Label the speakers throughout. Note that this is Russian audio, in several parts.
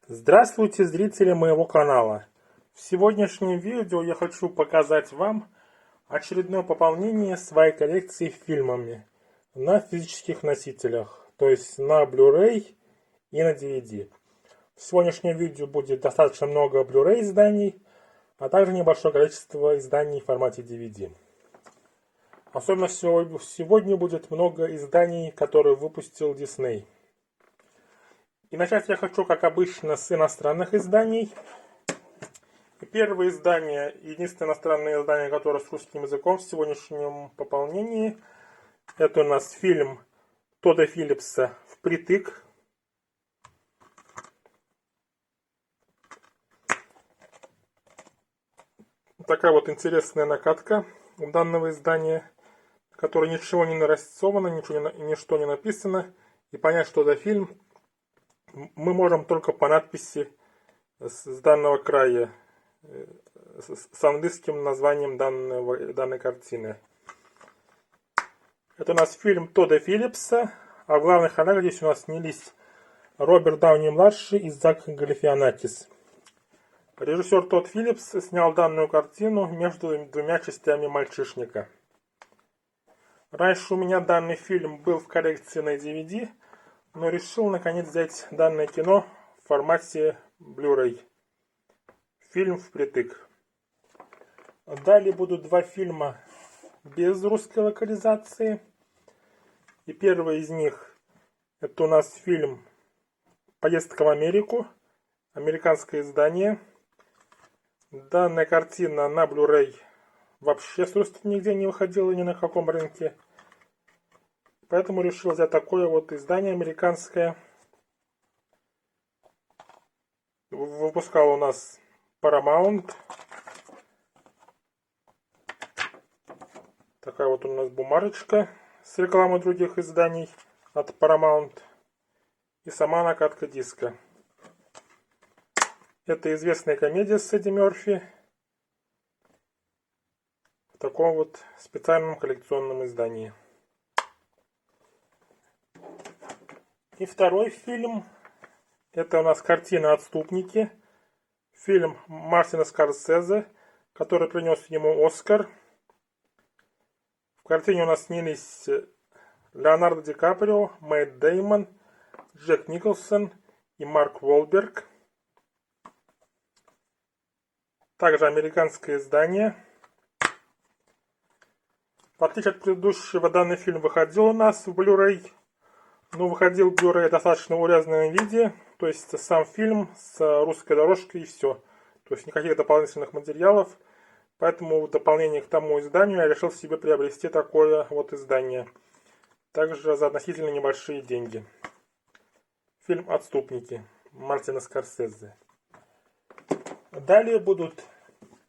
Speaker 1: Здравствуйте, зрители моего канала! В сегодняшнем видео я хочу показать вам очередное пополнение своей коллекции фильмами на физических носителях, то есть на Blu-ray и на DVD. В сегодняшнем видео будет достаточно много Blu-ray изданий, а также небольшое количество изданий в формате DVD. Особенно сегодня будет много изданий, которые выпустил Disney. И начать я хочу, как обычно, с иностранных изданий. И первое издание, единственное иностранное издание, которое с русским языком в сегодняшнем пополнении, это у нас фильм Тодда Филлипса «Впритык». Такая вот интересная накатка у данного издания, в которой ничего не нарисовано, ничто не написано. И понять, что за фильм, мы можем только по надписи с данного края, с английским названием данной картины. Это у нас фильм Тодда Филлипса, а в главных ролях здесь у нас снялись Роберт Дауни-младший и Зак Галифианакис. Режиссер Тодд Филлипс снял данную картину между двумя частями «Мальчишника». Раньше у меня данный фильм был в коллекции на DVD, но решил наконец взять данное кино в формате Blu-ray. Фильм «Впритык». Далее будут два фильма без русской локализации. И первый из них это у нас фильм «Поездка в Америку», американское издание. Данная картина на Blu-ray вообще с русским нигде не выходила ни на каком рынке. Поэтому решил взять такое вот издание американское. Выпускал у нас Paramount. Такая вот у нас бумажечка с рекламой других изданий от Paramount. И сама накатка диска. Это известная комедия с Эдди Мерфи. В таком вот специальном коллекционном издании. И второй фильм. Это у нас картина «Отступники». Фильм Мартина Скорсезе, который принес ему Оскар. В картине у нас снялись Леонардо Ди Каприо, Мэтт Дэймон, Джек Николсон и Марк Уолберг. Также американское издание. В отличие от предыдущего, данный фильм выходил у нас в Blu-ray. Но выходил в Blu-ray в достаточно урезанном виде. То есть сам фильм с русской дорожкой и все. То есть никаких дополнительных материалов. Поэтому в дополнение к тому изданию я решил себе приобрести такое вот издание. Также за относительно небольшие деньги. Фильм «Отступники» Мартина Скорсезе. Далее будут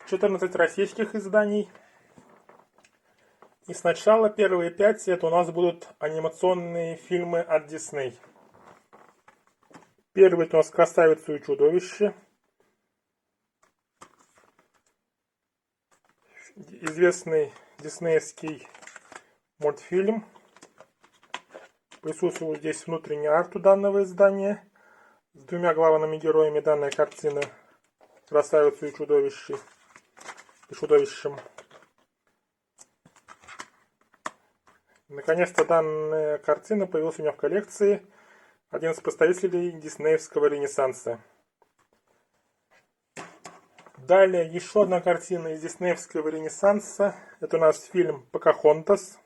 Speaker 1: 14 российских изданий. И сначала первые 5 это у нас будут анимационные фильмы от Disney. Первый это у нас «Красавица и чудовище». Известный диснеевский мультфильм. Присутствует здесь внутренний арт у данного издания. С двумя главными героями данной картины. «Красавицей и чудовищем». Наконец-то данная картина появилась у меня в коллекции. Один из представителей диснеевского ренессанса. Далее еще одна картина из диснеевского ренессанса. Это у нас фильм «Покахонтас».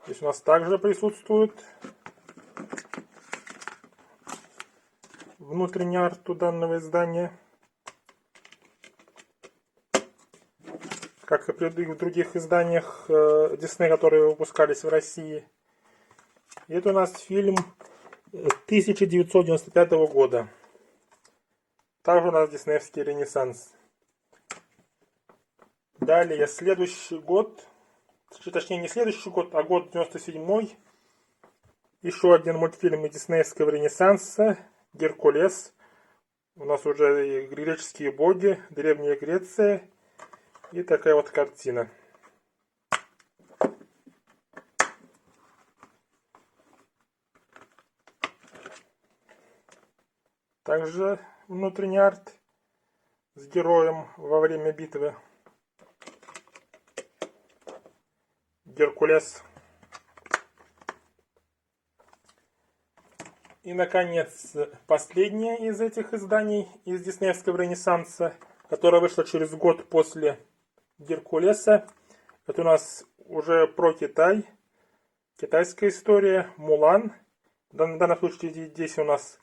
Speaker 1: Здесь у нас также присутствует внутренний арт у данного издания. Как и в других изданиях Disney, которые выпускались в России. И это у нас фильм 1995 года. Также у нас диснеевский ренессанс. Далее следующий год, точнее не следующий год, а год 97-й. Еще один мультфильм из диснеевского ренессанса «Геркулес». У нас уже и греческие боги, Древняя Греция. И такая вот картина. Также внутренний арт с героем во время битвы. Геркулес. И, наконец, последнее из этих изданий из диснеевского Ренессанса, которое вышло через год после Геркулеса. Это у нас уже про Китай. Китайская история. Мулан. В данном случае здесь у нас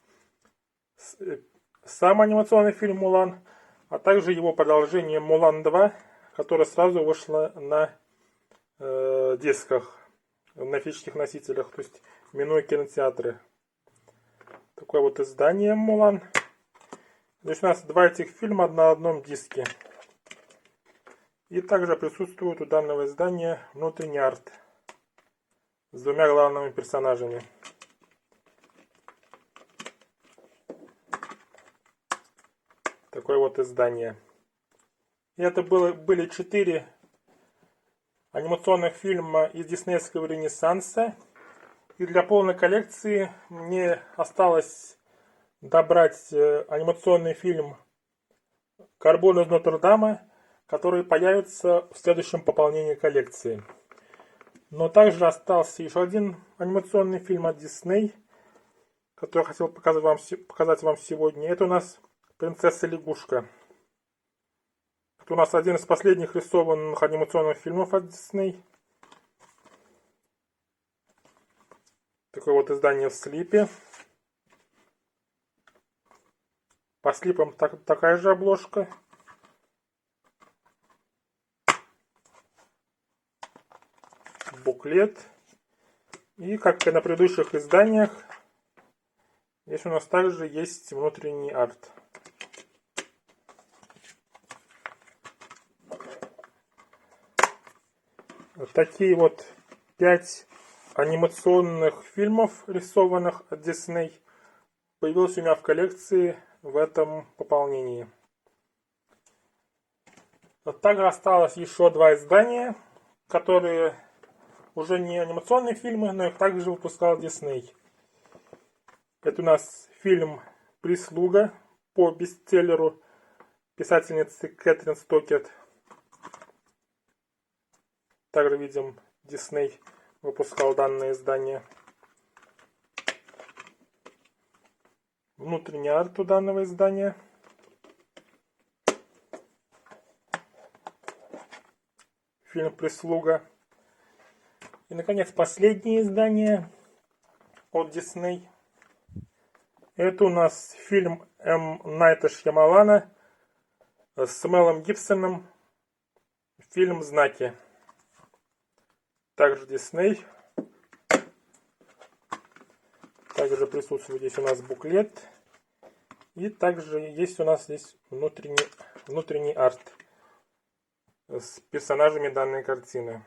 Speaker 1: сам анимационный фильм Мулан, а также его продолжение Мулан 2, которое сразу вышло на дисках, на физических носителях, то есть минуя кинотеатры. Такое вот издание Мулан. Здесь у нас два этих фильма на одном диске. И также присутствует у данного издания внутренний арт с двумя главными персонажами. Такое вот издание. И это были 4 анимационных фильма из диснеевского Ренессанса. И для полной коллекции мне осталось добрать анимационный фильм «Карбон из Нотр-Дама», который появится в следующем пополнении коллекции. Но также остался еще один анимационный фильм от Disney, который я хотел показать вам сегодня. Это у нас «Принцесса лягушка». Это у нас один из последних рисованных анимационных фильмов от Disney. Такое вот издание в слипе. По слипам такая же обложка. Буклет. И как и на предыдущих изданиях, здесь у нас также есть внутренний арт. Вот такие вот 5 анимационных фильмов, рисованных от Disney, появилось у меня в коллекции в этом пополнении. Вот также осталось еще 2 издания, которые уже не анимационные фильмы, но их также выпускал Disney. Это у нас фильм «Прислуга» по бестселлеру писательницы Кэтрин Стокетт. Также видим, Disney выпускал данное издание. Внутренний арт у данного издания. Фильм «Прислуга». И, наконец, последнее издание от Disney. Это у нас фильм М. Найта Шьямалана с Мелом Гибсоном. Фильм «Знаки». Также Disney. Также присутствует здесь у нас буклет. И также есть у нас здесь внутренний арт с персонажами данной картины.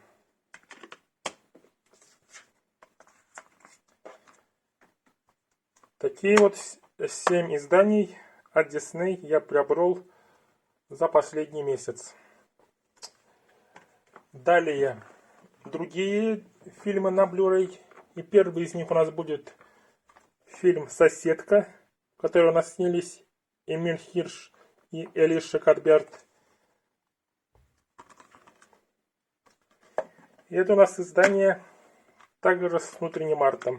Speaker 1: Такие вот 7 изданий от Disney я приобрел за последний месяц. Далее другие фильмы на Blu-ray. И первый из них у нас будет фильм «Соседка», в котором у нас снялись Эмиль Хирш и Элиша Кадберт. И это у нас издание также с внутренним артом,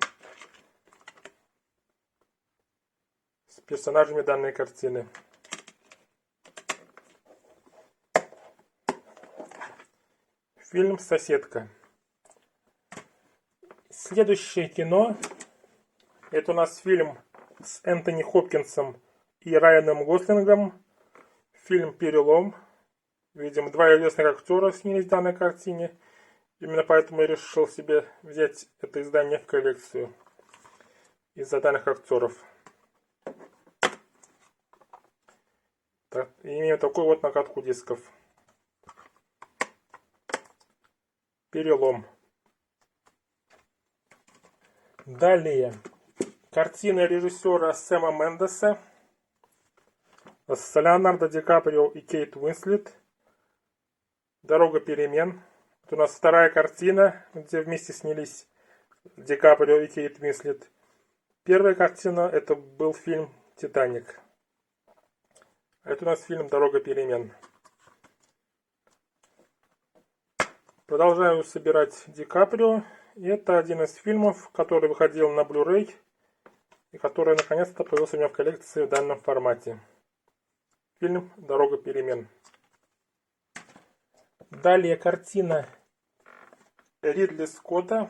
Speaker 1: с персонажами данной картины. Фильм «Соседка». Следующее кино. Это у нас фильм с Энтони Хопкинсом и Райаном Гослингом. Фильм «Перелом». Видим, 2 известных актера снялись в данной картине. Именно поэтому я решил себе взять это издание в коллекцию из-за данных актеров. Имею такую вот накатку дисков. «Перелом». Далее. Картина режиссера Сэма Мендеса с Леонардо Ди Каприо и Кейт Уинслет. «Дорога перемен». Это у нас 2-я картина, где вместе снялись Ди Каприо и Кейт Уинслет. Первая картина — это был фильм «Титаник». Это у нас фильм «Дорога перемен». Продолжаю собирать Ди Каприо. И это один из фильмов, который выходил на Blu-ray и который наконец-то появился у меня в коллекции в данном формате. Фильм «Дорога перемен». Далее картина Ридли Скотта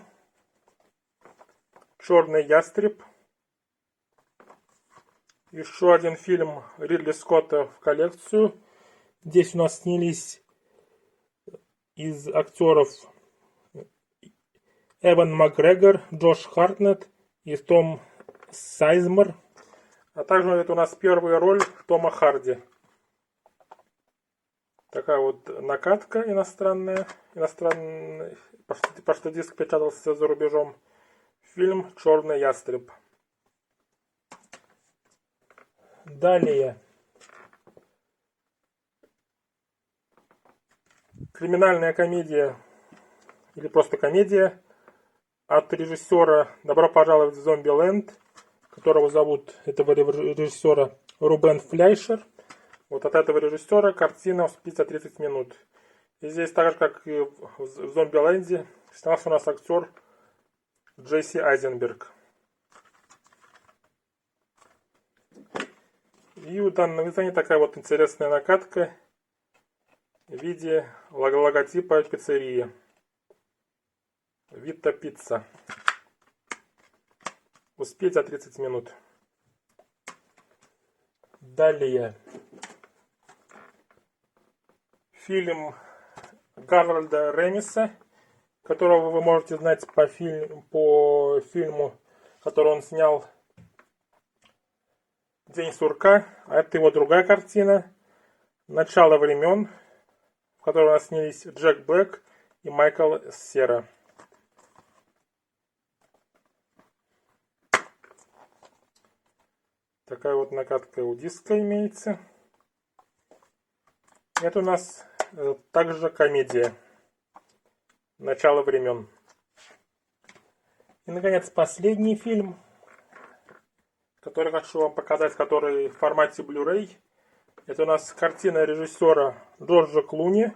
Speaker 1: «Черный ястреб». Еще один фильм Ридли Скотта в коллекцию. Здесь у нас снялись из актеров Эван Макгрегор, Джош Хартнетт и Том Сайзмер. А также это у нас первая роль Тома Харди. Такая вот накатка иностранная, потому что диск печатался за рубежом. Фильм «Черный ястреб». Далее. Криминальная комедия, или просто комедия, от режиссера «Добро пожаловать в Зомбиленд», которого зовут, этого режиссера, Рубен Фляйшер. Вот от этого режиссера картина длится 30 минут. И здесь, так же как и в Зомбиленде, снялся у нас актер Джесси Айзенберг. И у данного издания такая вот интересная накатка в виде логотипа пиццерии. Вита Пицца. Успеть за 30 минут. Далее. Фильм Гарольда Ремиса, которого вы можете знать по фильму, который он снял «День сурка». А это его другая картина «Начало времен», в которой у нас снялись Джек Блэк и Майкл Сера. Такая вот накатка у диска имеется. Это у нас также комедия «Начало времен». И, наконец, последний фильм, который хочу вам показать, который в формате Blu-ray. Это у нас картина режиссера Джорджа Клуни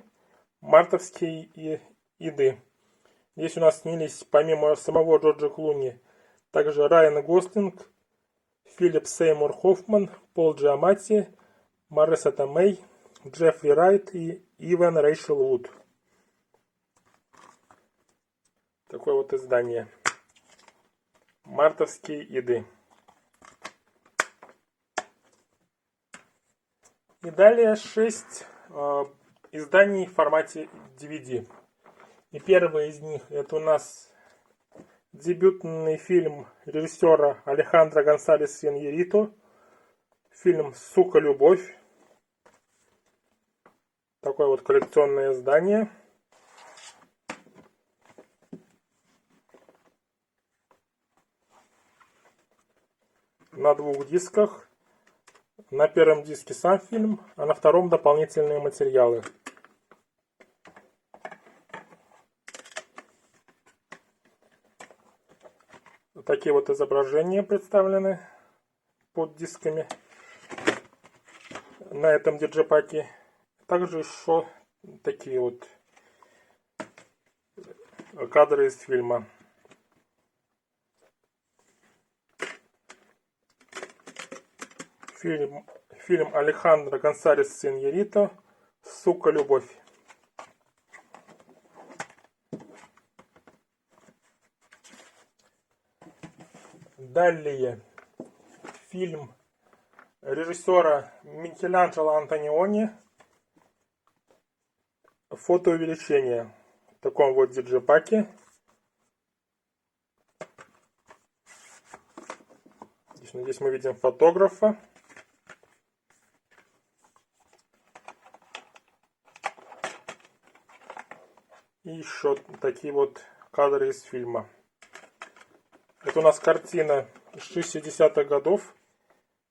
Speaker 1: «Мартовские иды». Здесь у нас снялись, помимо самого Джорджа Клуни, также Райан Гослинг, Филипп Сеймур Хоффман, Пол Джиаматти, Мариса Томей, Джеффри Райт и Иван Рэйчел Вуд. Такое вот издание. «Мартовские иды». И далее 6 изданий в формате DVD. И первый из них это у нас дебютный фильм режиссера Алехандро Гонсалеса Иньярриту. Фильм «Сука, любовь». Такое вот коллекционное издание. На 2 дисках. На первом диске сам фильм, а на втором дополнительные материалы. Такие вот изображения представлены под дисками на этом диджепаке. Также еще такие вот кадры из фильма. Фильм Алехандро Гонсалеса Иньярриту «Сука, любовь». Далее фильм режиссера Микеланджело Антониони «Фотоувеличение» в таком вот диджепаке. Здесь мы видим фотографа. И еще такие вот кадры из фильма. Это у нас картина из 60-х годов,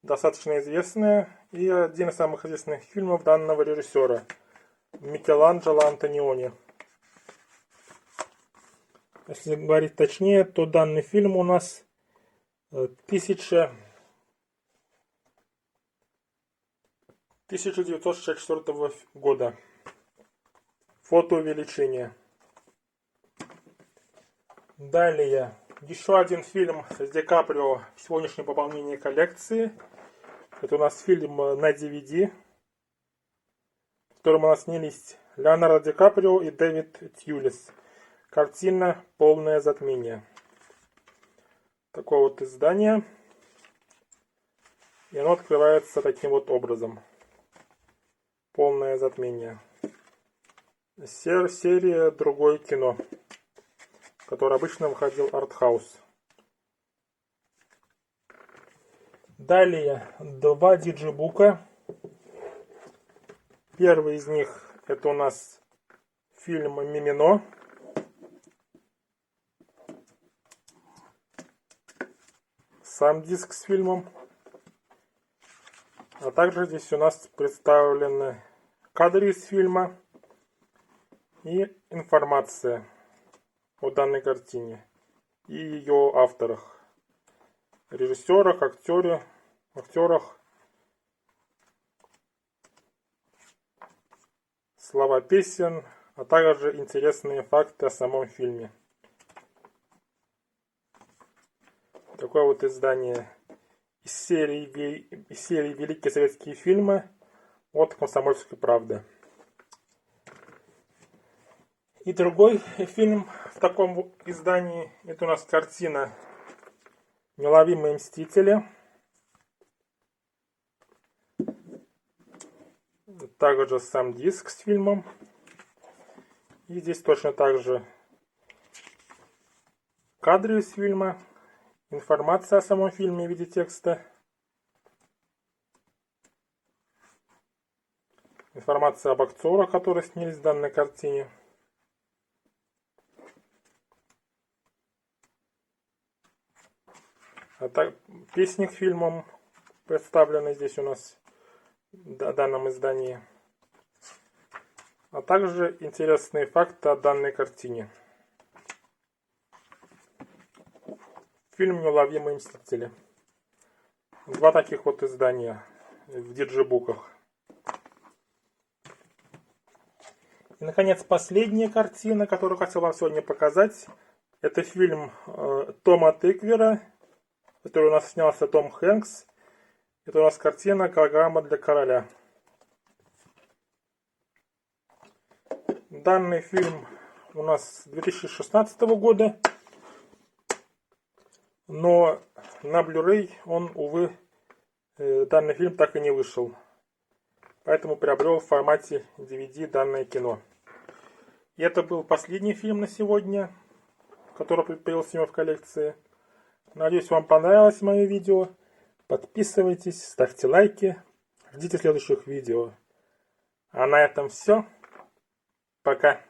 Speaker 1: достаточно известная, и один из самых известных фильмов данного режиссера Микеланджело Антониони. Если говорить точнее, то данный фильм у нас 1964 года. Фотоувеличение. Далее. Еще один фильм с Ди Каприо. Сегодняшнее пополнение коллекции. Это у нас фильм на DVD, в котором у нас снялись Леонардо Ди Каприо и Дэвид Тьюлис. Картина «Полное затмение». Такое вот издание. И оно открывается таким вот образом. «Полное затмение». Серия «Другое кино», в которой обычно выходил артхаус. Далее два диджибука. Первый из них это у нас фильм «Мимино». Сам диск с фильмом. А также здесь у нас представлены кадры из фильма и информация о данной картине и ее авторах, режиссерах, актерах, слова песен, а также интересные факты о самом фильме. Такое вот издание из серии «Великие советские фильмы» от «Комсомольской правды». И другой фильм в таком издании, это у нас картина «Неуловимые мстители». Также сам диск с фильмом. И здесь точно так же кадры из фильма, информация о самом фильме в виде текста, информация об актерах, которые снялись в данной картине. А так, песни к фильмам представлены здесь у нас в данном издании. А также интересные факты о данной картине. Фильм «Неуловимые мстители». Два таких вот издания в диджибуках. И, наконец, последняя картина, которую хотел вам сегодня показать. Это фильм Тома Тыквера, который у нас снялся Том Хэнкс. Это у нас картина «Программа для короля». Данный фильм у нас 2016 года, но на Blu-ray он, увы, данный фильм так и не вышел. Поэтому приобрел в формате DVD данное кино. И это был последний фильм на сегодня, который появился у меня в коллекции. Надеюсь, вам понравилось мое видео. Подписывайтесь, ставьте лайки. Ждите следующих видео. А на этом все. Пока.